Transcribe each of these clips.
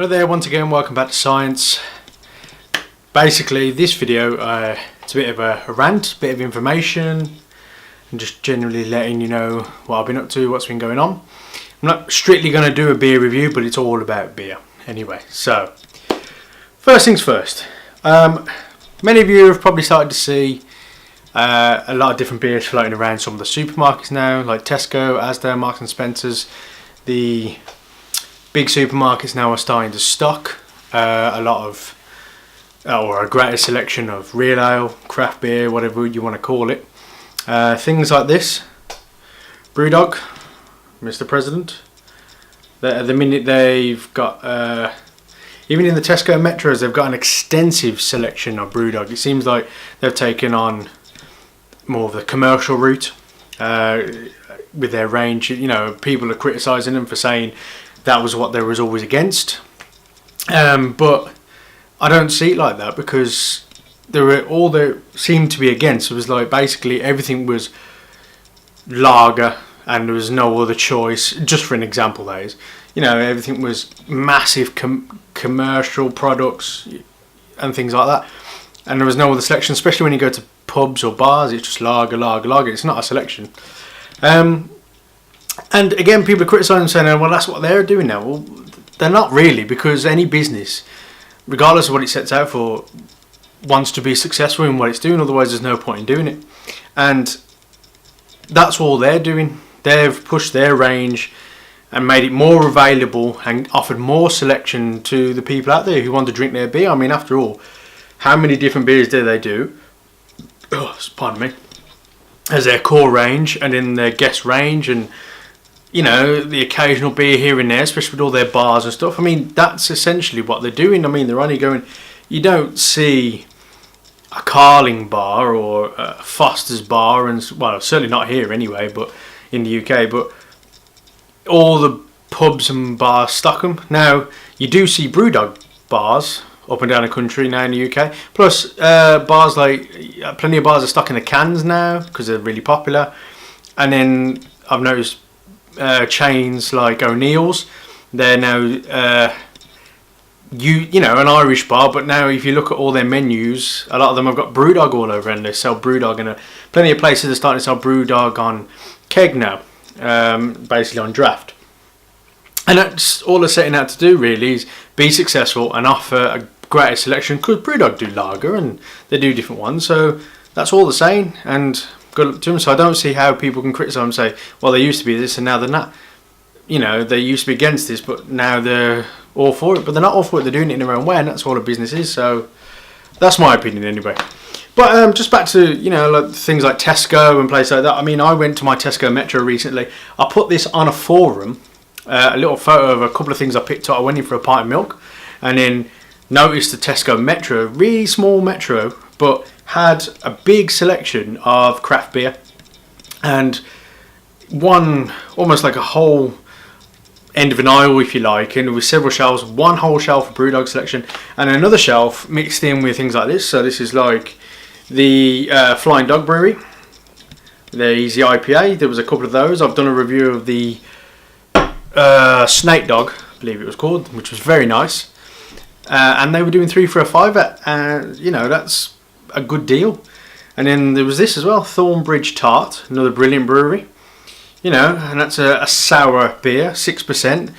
Hello there, once again, welcome back to Psyance. Basically, this video, it's a bit of a rant, a bit of information, and just generally letting you know what I've been up to, what's been going on. I'm not strictly going to do a beer review, but it's all about beer. Anyway, so, first things first. Many of you have probably started to see a lot of different beers floating around some of the supermarkets now, like Tesco, Asda, Marks and Spencer's. The big supermarkets now are starting to stock a lot of, or a greater selection of real ale, craft beer, whatever you want to call it. Things like this, Brewdog, Mr. President. At the minute they've got, even in the Tesco Metros, they've got an extensive selection of Brewdog. It seems like they've taken on more of the commercial route with their range. You know, people are criticising them for saying that was what they was always against, but I don't see it like that, because all they seemed to be against was like basically everything was lager and there was no other choice. Just for an example, that is, you know, everything was massive commercial products and things like that, and there was no other selection. Especially when you go to pubs or bars, it's just lager, lager, lager. It's not a selection. And again, people are criticising, saying, well, that's what they're doing now. Well, they're not really, because any business, regardless of what it sets out for, wants to be successful in what it's doing. Otherwise, there's no point in doing it. And that's all they're doing. They've pushed their range and made it more available and offered more selection to the people out there who want to drink their beer. I mean, after all, how many different beers do they do? Oh, pardon me. As their core range, and in their guest range, and you know, the occasional beer here and there, especially with all their bars and stuff. I mean, that's essentially what they're doing. I mean, they're only going, you don't see a Carling bar or a Foster's bar, and well, certainly not here anyway, but in the UK, but all the pubs and bars stock them. Now, you do see Brewdog bars up and down the country now in the UK. Plus, bars like, plenty of bars are stocking the cans now, because they're really popular. And then I've noticed chains like O'Neill's, they're now you know, an Irish bar, but now if you look at all their menus, a lot of them have got Brewdog all over, and they sell Brewdog, and plenty of places are starting to sell Brewdog on keg now, basically on draft. And that's all they're setting out to do, really, is be successful and offer a greater selection, because Brewdog do lager and they do different ones, so that's all they're saying, and good luck to them. So I don't see how people can criticise and say, well, they used to be this and now they're not. You know, they used to be against this, but now they're all for it. But they're not all for it, they're doing it in their own way, and that's all a business is. So that's my opinion anyway. But just back to, you know, like things like Tesco and places like that. I mean, I went to my Tesco Metro recently. I put this on a forum, a little photo of a couple of things I picked up. I went in for a pint of milk, and then noticed the Tesco Metro, really small Metro, but had a big selection of craft beer, and one almost like a whole end of an aisle, if you like, and there was several shelves, one whole shelf of Brewdog selection, and another shelf mixed in with things like this. So this is like the Flying Dog Brewery, the Easy IPA. There was a couple of those. I've done a review of the Snake Dog, I believe it was called, which was very nice, and they were doing 3 for a £5, and you know, that's a good deal. And then there was this as well, Thornbridge Tart, another brilliant brewery, you know, and that's a sour beer, 6%,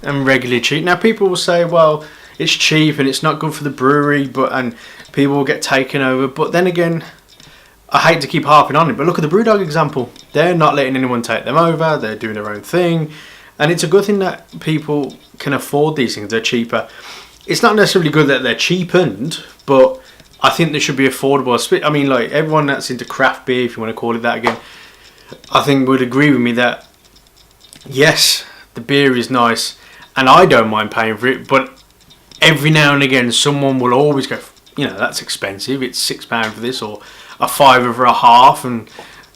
and regularly cheap. Now people will say, well, it's cheap and it's not good for the brewery, and people will get taken over. But then again, I hate to keep harping on it, but look at the Brewdog example. They're not letting anyone take them over, they're doing their own thing, and it's a good thing that people can afford these things. They're cheaper. It's not necessarily good that they're cheapened, but I think they should be affordable. I mean, like, everyone that's into craft beer, if you want to call it that again, I think would agree with me that, yes, the beer is nice, and I don't mind paying for it, but every now and again, someone will always go, you know, that's expensive, it's £6 for this, or a £5 for a half, and,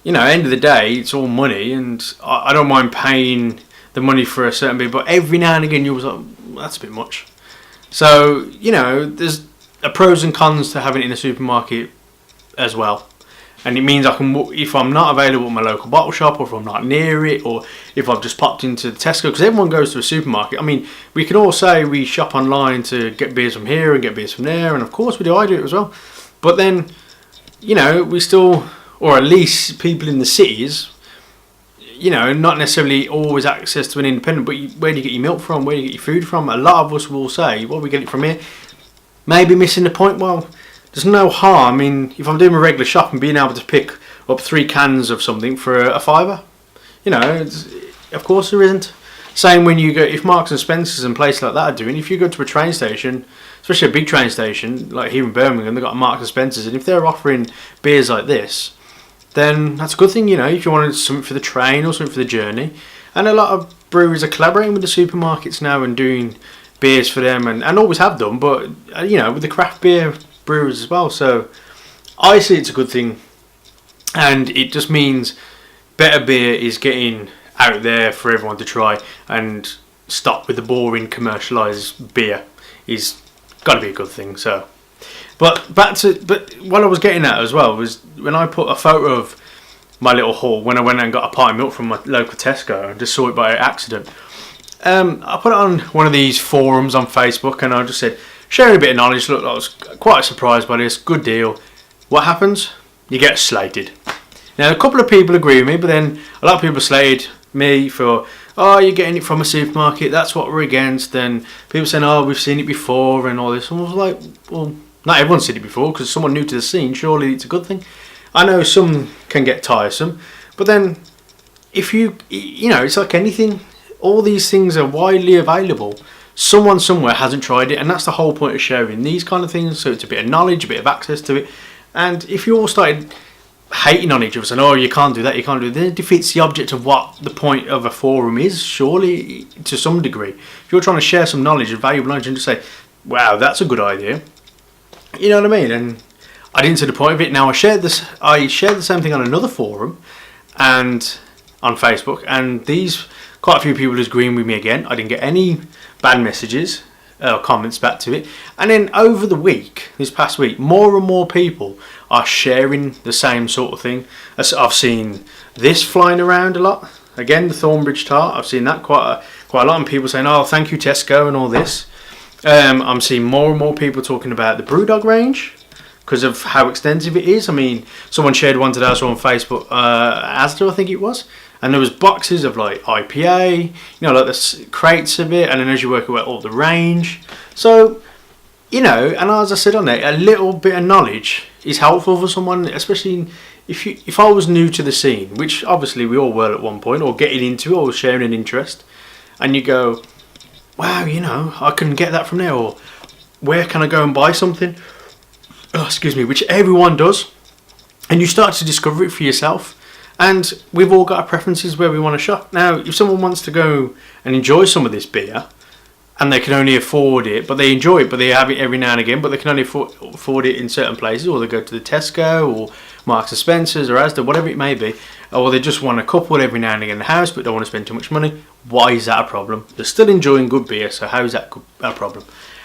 you know, end of the day, it's all money, and I don't mind paying the money for a certain beer, but every now and again, you'll be like, that's a bit much. So, you know, there's pros and cons to having it in a supermarket as well. and it means I can, if I'm not available at my local bottle shop, or if I'm not near it, or if I've just popped into the Tesco, because everyone goes to a supermarket. I mean, we can all say we shop online to get beers from here and get beers from there, and of course we do, I do it as well. But then, you know, we still, or at least people in the cities, you know, not necessarily always access to an independent, but where do you get your milk from? Where do you get your food from? A lot of us will say, well, we get it from here. Maybe missing the point. Well, there's no harm in, if I'm doing my regular shopping, being able to pick up 3 cans of something for a £5. You know, of course there isn't. Same when you go, if Marks and Spencer's and places like that are doing, if you go to a train station, especially a big train station, like here in Birmingham, they've got Marks and Spencer's, and if they're offering beers like this, then that's a good thing, you know, if you wanted something for the train or something for the journey. And a lot of breweries are collaborating with the supermarkets now and doing beers for them, and always have done, but, you know, with the craft beer brewers as well. So I see it's a good thing, and it just means better beer is getting out there for everyone to try, and stop with the boring commercialised beer is got to be a good thing. So, but what I was getting at as well was when I put a photo of my little haul when I went and got a pint of milk from my local Tesco. I just saw it by accident. I put it on one of these forums on Facebook, and I just said, sharing a bit of knowledge. Look, I was quite surprised by this. Good deal. What happens? You get slated. Now, a couple of people agree with me, but then a lot of people slated me for, oh, you're getting it from a supermarket, that's what we're against. And people saying, oh, we've seen it before and all this. And I was like, well, not everyone's seen it before, because someone new to the scene, surely it's a good thing. I know some can get tiresome, but then if you know, it's like anything. All these things are widely available. Someone somewhere hasn't tried it, and that's the whole point of sharing these kind of things. So it's a bit of knowledge, a bit of access to it. And if you all started hating on each other, saying, oh, you can't do that, you can't do that, it defeats the object of what the point of a forum is, surely, to some degree. If you're trying to share some knowledge, valuable knowledge, and just say, wow, that's a good idea. You know what I mean? And I didn't see the point of it. Now, I shared the same thing on another forum and on Facebook, and quite a few people agreeing with me again. I didn't get any bad messages or comments back to it. And then over the week, this past week, more and more people are sharing the same sort of thing. I've seen this flying around a lot. Again, the Thornbridge tart. I've seen that quite a lot, and people saying, oh, thank you Tesco and all this. I'm seeing more and more people talking about the Brewdog range because of how extensive it is. I mean, someone shared one today I saw on Facebook, Asda, I think it was, and there was boxes of like IPA, you know, like the crates of it, and then as you work out all the range. So, you know, and as I said on there, a little bit of knowledge is helpful for someone, especially if I was new to the scene, which obviously we all were at one point, or getting into it, or sharing an interest, and you go, wow, you know, I can get that from there, or where can I go and buy something? Oh, excuse me, which everyone does, and you start to discover it for yourself. And we've all got our preferences where we want to shop. Now, if someone wants to go and enjoy some of this beer, and they can only afford it, but they enjoy it, but they have it every now and again, but they can only afford it in certain places, or they go to the Tesco, or Marks and Spencer's, or Asda, whatever it may be, or they just want a couple every now and again in the house, but don't want to spend too much money. Why is that a problem? They're still enjoying good beer, so how is that a problem?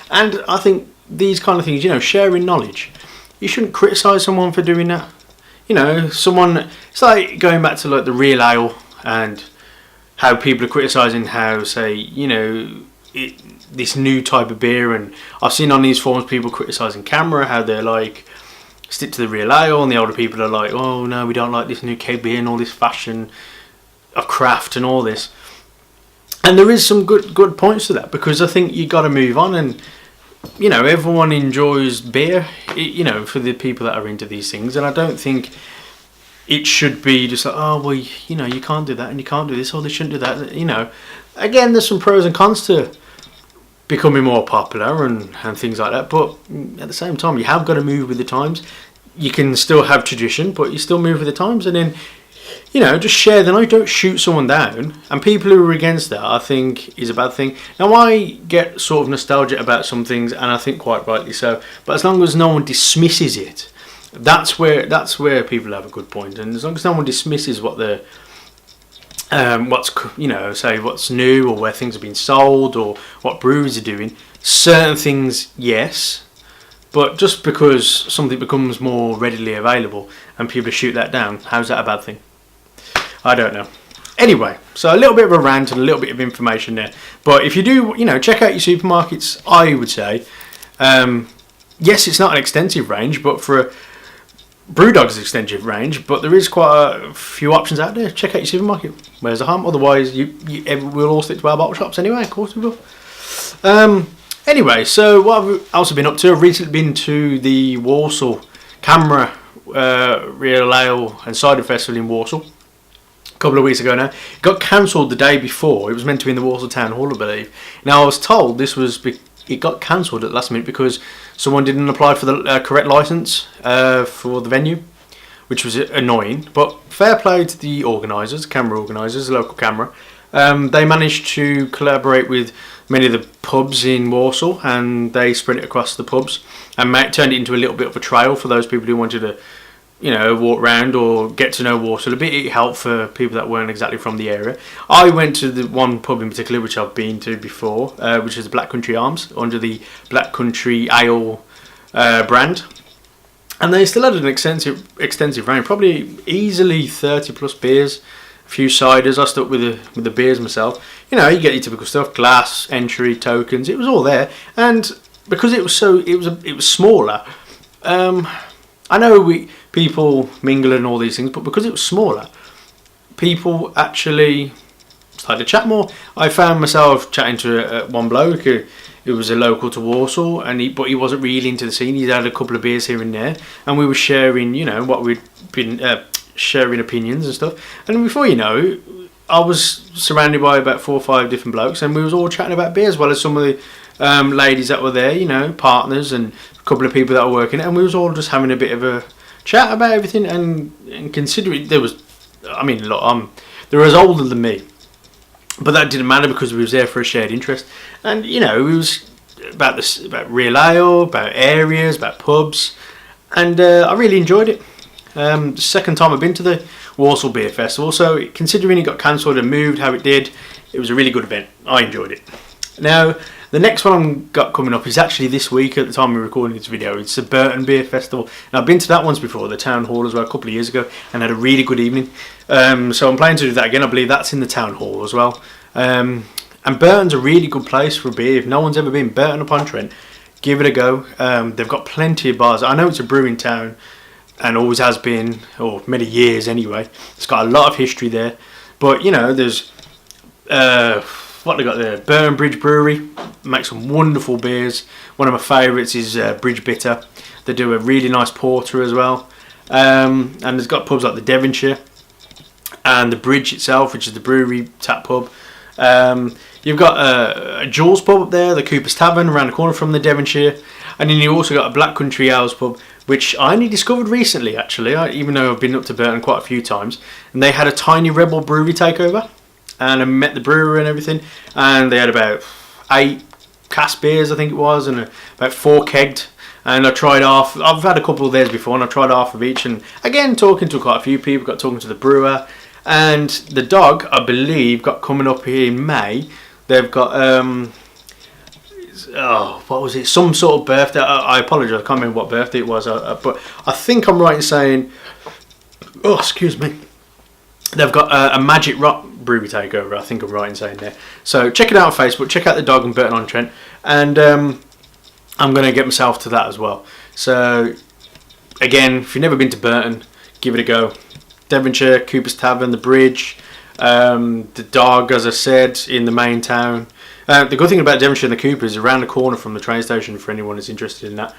And I think these kind of things, you know, sharing knowledge, you shouldn't criticise someone for doing that. You know, it's like going back to like the real ale and how people are criticising how, say, you know, this new type of beer, and I've seen on these forums people criticising Camera, how they're like, stick to the real ale, and the older people are like, oh no, we don't like this new keg beer and all this fashion of craft and all this. And there is some good points to that, because I think you got to move on, and you know, everyone enjoys beer, you know, for the people that are into these things, and I don't think it should be just like, oh, well, you know, you can't do that, and you can't do this, or they shouldn't do that, you know. Again, there's some pros and cons to becoming more popular and things like that, but at the same time, you have got to move with the times. You can still have tradition, but you still move with the times, and then, you know, just share the knowledge. Don't shoot someone down. And people who are against that, I think, is a bad thing. Now, I get sort of nostalgic about some things, and I think quite rightly so. But as long as no one dismisses it, that's where people have a good point. And as long as no one dismisses what the what's, you know, say what's new, or where things are being sold, or what breweries are doing, certain things, yes. But just because something becomes more readily available and people shoot that down, how's that a bad thing? I don't know. Anyway, so a little bit of a rant and a little bit of information there. But if you do, check out your supermarkets, I would say. Yes, it's not an extensive range, but for a Brewdog's extensive range, but there is quite a few options out there. Check out your supermarket. Where's the harm? Otherwise, we'll all stick to our bottle shops anyway. Of course we will. Anyway, so what have I also been up to? I've recently been to the Warsaw Camera Real Ale and Cider Festival in Warsaw. A couple of weeks ago now. It got cancelled the day before. It was meant to be in the Warsaw Town Hall, I believe. Now, I was told it got cancelled at the last minute because someone didn't apply for the correct licence for the venue, which was annoying. But fair play to the organisers, camera organisers, the local camera. They managed to collaborate with many of the pubs in Warsaw, and they spread it across the pubs and turned it into a little bit of a trail for those people who wanted to, walk around or get to know Warsaw a bit. It helped for people that weren't exactly from the area. I went to the one pub in particular, which I've been to before, which is the Black Country Arms, under the Black Country Ale brand. And they still had an extensive range, probably easily 30 plus beers, a few ciders. I stuck with the beers myself. You get your typical stuff, glass, entry, tokens. It was all there, and because it was smaller. I know people mingle and all these things, but because it was smaller, people actually started to chat more. I found myself chatting to one bloke who was a local to Warsaw, but he wasn't really into the scene. He had a couple of beers here and there, and we were sharing, what we'd been sharing opinions and stuff. And before you know, I was surrounded by about 4 or 5 different blokes, and we was all chatting about beer, as well as some of the ladies that were there, partners and a couple of people that were working, and we was all just having a bit of a chat about everything. And considering they was older than me, but that didn't matter because we was there for a shared interest. And it was about real ale, about areas, about pubs, and I really enjoyed it. The second time I've been to the Warsaw Beer Festival, so considering it got cancelled and moved how it did, it was a really good event. I enjoyed it. Now, the next one I've got coming up is actually this week at the time we're recording this video. It's the Burton Beer Festival. Now, I've been to that once before, the Town Hall as well, a couple of years ago, and had a really good evening. So I'm planning to do that again. I believe that's in the Town Hall as well. And Burton's a really good place for a beer. If no one's ever been, Burton-upon-Trent, give it a go. They've got plenty of bars. I know it's a brewing town, and always has been, or many years anyway. It's got a lot of history there. But, there's what they got there, Burton Bridge Brewery, make some wonderful beers. One of my favourites is Bridge Bitter. They do a really nice porter as well. And there's got pubs like the Devonshire and the Bridge itself, which is the brewery tap pub. You've got a Jules pub up there, the Cooper's Tavern around the corner from the Devonshire. And then you also got a Black Country Ales pub, which I only discovered recently actually, even though I've been up to Burton quite a few times. And they had a Tiny Rebel brewery takeover, and I met the brewer and everything, and they had about 8 cask beers I think it was, and about 4 kegged. And I've had a couple of theirs before, and I tried half of each. And again, talking to quite a few people, got talking to the brewer, and the dog, I believe, got coming up here in May. They've got what was it? Some sort of birthday. I apologise, I can't remember what birthday it was, but I think I'm right in saying, excuse me, they've got a Magic Rock brewery takeover. I think I'm right in saying there. So check it out on Facebook. Check out the dog and Burton-on-Trent, and I'm going to get myself to that as well. So again, if you've never been to Burton, give it a go. Devonshire, Cooper's Tavern, the Bridge, the dog, as I said, in the main town. The good thing about Devonshire and the Cooper is around the corner from the train station for anyone who's interested in that.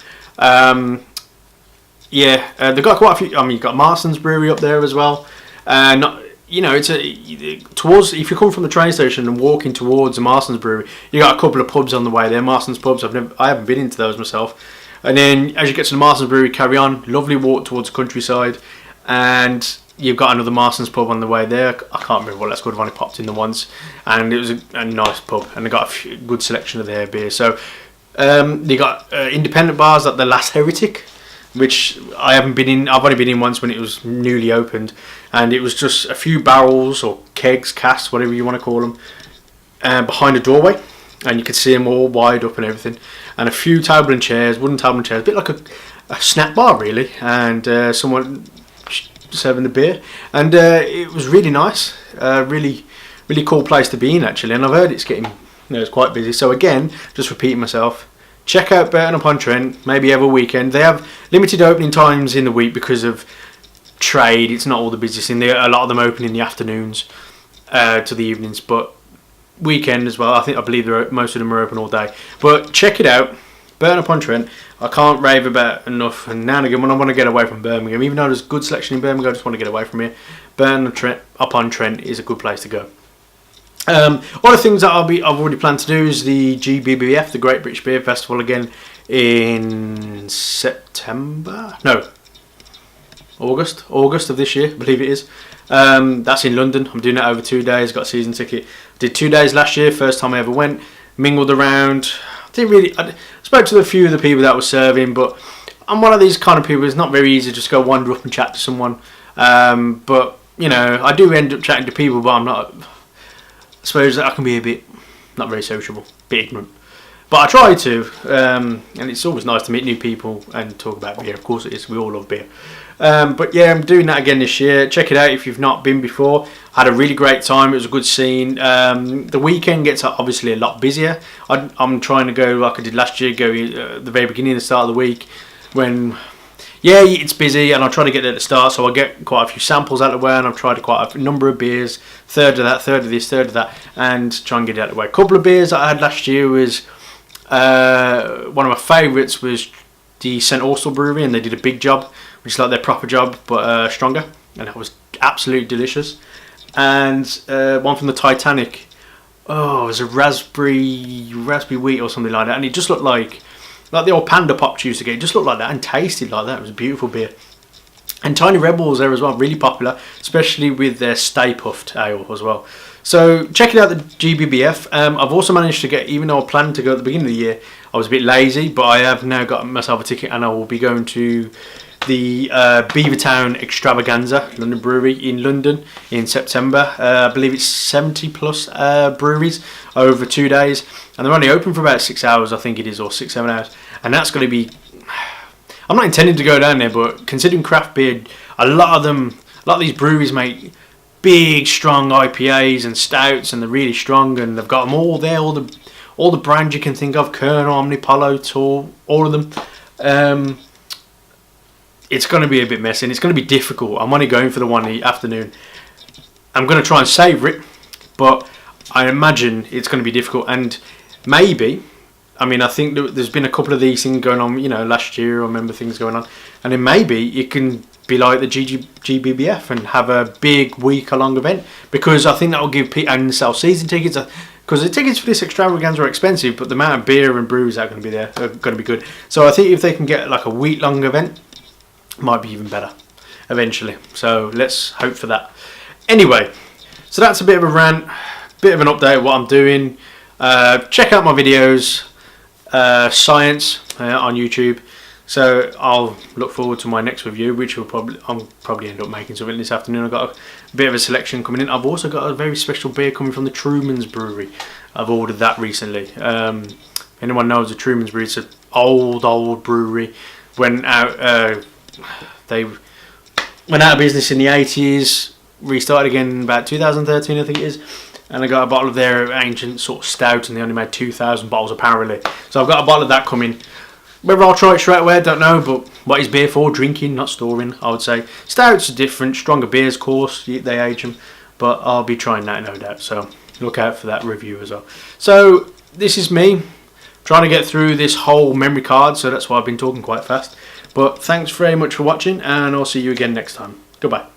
They've got quite a few. You've got Marston's Brewery up there as well. It's if you come from the train station and walking towards the Marston's Brewery, you got a couple of pubs on the way there. Marston's pubs, I haven't been into those myself. And then as you get to the Marston's Brewery, carry on, lovely walk towards the countryside, and you've got another Marston's pub on the way there. I can't remember what that's called. I've only popped in the once, and it was a nice pub, and they got a good selection of their beer. So they got independent bars like the Last Heretic, which I haven't been in. I've only been in once when it was newly opened, and it was just a few barrels or kegs, casks, whatever you want to call them, behind a doorway. and you could see them all wide up and everything, and a few table and chairs, wooden table and chairs, a bit like a snack bar really, and someone serving the beer, and it was really nice, really cool place to be in actually. And I've heard it's getting, it's quite busy. So again, just repeating myself, check out Burton-upon-Trent, maybe have a weekend. They have limited opening times in the week because of trade. It's not all the busiest in there. A lot of them open in the afternoons to the evenings, but weekend as well. I believe most of them are open all day. But check it out, Burton-upon-Trent. I can't rave about enough. And now and again, when I want to get away from Birmingham, even though there's good selection in Birmingham, I just want to get away from here. Burton-upon-Trent is a good place to go. One of the things that I've already planned to do is the GBBF, the Great British Beer Festival, again in August of this year, I believe it is. That's in London. I'm doing it over 2 days. Got a season ticket. Did 2 days last year. First time I ever went. Mingled around. I spoke to a few of the people that were serving, but I'm one of these kind of people. It's not very easy to just go wander up and chat to someone. But I do end up chatting to people, but I'm not. I suppose I can be a bit not very sociable, a bit ignorant. But I try to, and it's always nice to meet new people and talk about beer. Of course it is, we all love beer. But yeah, I'm doing that again this year. Check it out if you've not been before. I had a really great time, it was a good scene. The weekend gets obviously a lot busier. I'm trying to go like I did last year, go at the very beginning, the start of the week, when, yeah, it's busy, and I'll try to get there at the start, so I get quite a few samples out of the way, and I've tried quite a number of beers, third of that, third of this, third of that, and try and get it out of the way. A couple of beers that I had last year was, one of my favourites was the St Austell Brewery, and they did a big job, which is like their proper job, but stronger, and it was absolutely delicious. And one from the Titanic, it was a raspberry wheat or something like that, and it just looked like the old Panda Pops used to get. It just looked like that and tasted like that. It was a beautiful beer. And Tiny Rebel was there as well, really popular, especially with their Stay Puffed ale as well. So check it out, the GBBF. I've also managed to get, even though I planned to go at the beginning of the year, I was a bit lazy, but I have now got myself a ticket, and I will be going to the Beavertown Extravaganza, London Brewery in London in September. I believe it's 70 plus breweries over 2 days, and they're only open for about 6 hours, I think it is, or 6-7 hours, and that's going to be, I'm not intending to go down there, but considering craft beer, a lot of these breweries make big strong IPAs and stouts, and they're really strong, and they've got them all there, all the brands you can think of, Colonel, Omnipollo, Tor, all of them. It's going to be a bit messy, and it's going to be difficult. I'm only going for the one in the afternoon. I'm going to try and savour it, but I imagine it's going to be difficult. And maybe, I think there's been a couple of these things going on, last year. I remember things going on. And then maybe it can be like the GBBF and have a big week-long event, because I think that will give people, and sell season tickets, because the tickets for this extravaganza are expensive, but the amount of beer and brews that are going to be there are going to be good. So I think if they can get like a week-long event, might be even better eventually, so let's hope for that. Anyway, so that's a bit of a rant, bit of an update of what I'm doing. Check out my videos, Psyance on YouTube. So I'll look forward to my next review, which I'll probably end up making something this afternoon. I've got a bit of a selection coming in. I've also got a very special beer coming from the Truman's Brewery. I've ordered that recently. Anyone knows the Truman's Brewery? It's an old brewery. They went out of business in the 80s, restarted again in about 2013, I think it is, and I got a bottle of their ancient sort of stout, and they only made 2,000 bottles apparently. So I've got a bottle of that coming. Whether I'll try it straight away, I don't know, but what is beer for? Drinking, not storing, I would say. Stouts are different, stronger beers, of course, they age them, but I'll be trying that, no doubt, so look out for that review as well. So this is me trying to get through this whole memory card, so that's why I've been talking quite fast. But thanks very much for watching, and I'll see you again next time. Goodbye.